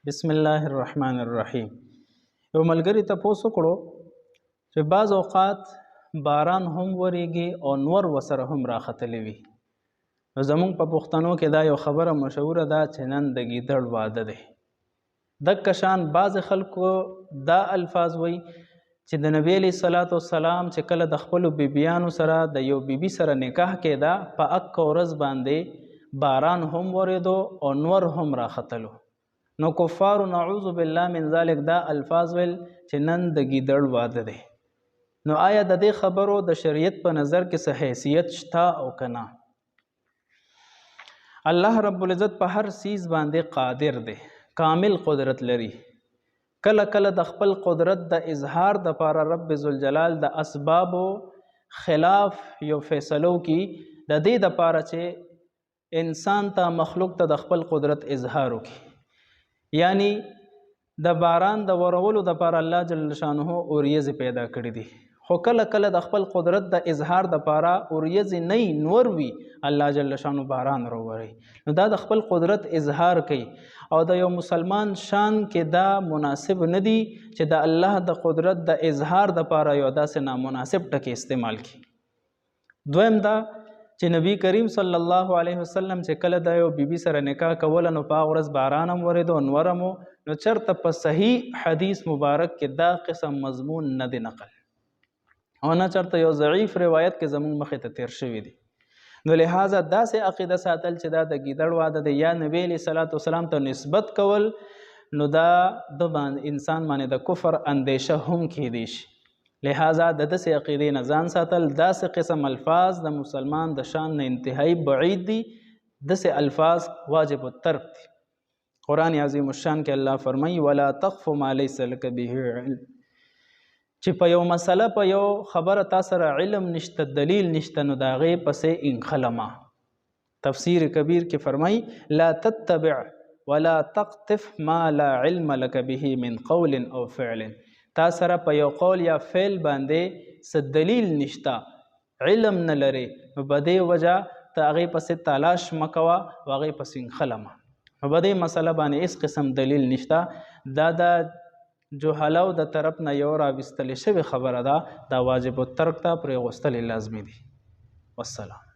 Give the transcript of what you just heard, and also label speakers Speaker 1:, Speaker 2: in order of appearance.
Speaker 1: بسم الله الرحمن الرحیم. یو ملګری تپوس وکړو چې بعض اوقات باران هم وریږي او نور وسره هم راختلی وي. نو زمونږ په پښتنو کې دا یو خبره مشهوره ده چې نن د ګیدړ واده دی. دک شان بعض خلکو دا الفاظ وی چې د نبی علیه الصلاۃ والسلام چې کله د خپلو بیبیانو سره د یو بیبي سره نکاح کېده په اک ورځ باندې باران هم وریدو او نور هم راختلو. نو کفارو نعوذ بالله من ذلک دا الفاظ ویل چې نن د ګیدړ واده دی. نو آیا د دې خبرو د شریعت په نظر کې څه حیثیت شته او که نه؟ الله رب العزت په هر چیز باندې قادر دی، کامل قدرت لري. کله کله د خپل قدرت د اظهار دپاره رب ذوالجلال د اسبابو خلاف یو فیصلو کی د دې دپاره چې انسان ته مخلوق ته د خپل قدرت اظهار وکړي. یعنی د باران د ورولو دپاره الله جل شانه اوریځې پیدا کړي دي، خو کله کله د خپل قدرت د اظهار دپاره اوریځې نه نور وي الله جل شانه باران راوړي. نو دا د خپل قدرت اظهار کوي او د یو مسلمان شان کې دا مناسب نه دی چې د الله د قدرت د اظهار دپاره یو داسې نامناسب ټکی استعمال کړي. دویم دا چې نبی کریم صلی الله علیه وسلم چې کله د یو بیبي سره نکاح کوله نو په هغه ورځ باران هم ورېدو نور هم نو چېرته په صحیح حدیث مبارک کې دا قسم مضمون نه دی نقل او نه چېرته یو ضعیف روایت کې زموږ مخې ته تیر شوي دي. نو لہذا داسې عقیده ساتل چې دا د ګیدړ واده دی یا نبی علیه صلات وسلام ته نسبت کول نو دا د انسان باندې د کفر اندیشه هم کیدی شي. لہذا د داسې عقیدې نه ځان ساتل، داسې قسم الفاظ د مسلمان د شان نه انتهایی بعید دي، داسې الفاظ واجب الترک دي. قرآن عظیم الشان کې الله فرمایي ولا تخف ما لیس لک به علم، چې په یو مسله په یو خبره تا سره علم نشته، دلیل نشته، نو د هغې پسې انخلمه. تفسیر کبیر کې فرمایي لا تتبع ولا تقطف ما لا علم لك به من قول او فعل. تا سره په یو قول یا فعل باندې څه دلیل نشته، علم نه لري، نو په دې وجه ته هغې پسې تلاش مه کوه او هغې پسې انخلمه. نو په دې مسله باندې هېڅ قسم دلیل نشته، دا د جهلو د طرف نه یو راویستلې شوې خبره ده، دا واجب الترک ته پرې غوستل لازمي دي. والسلام.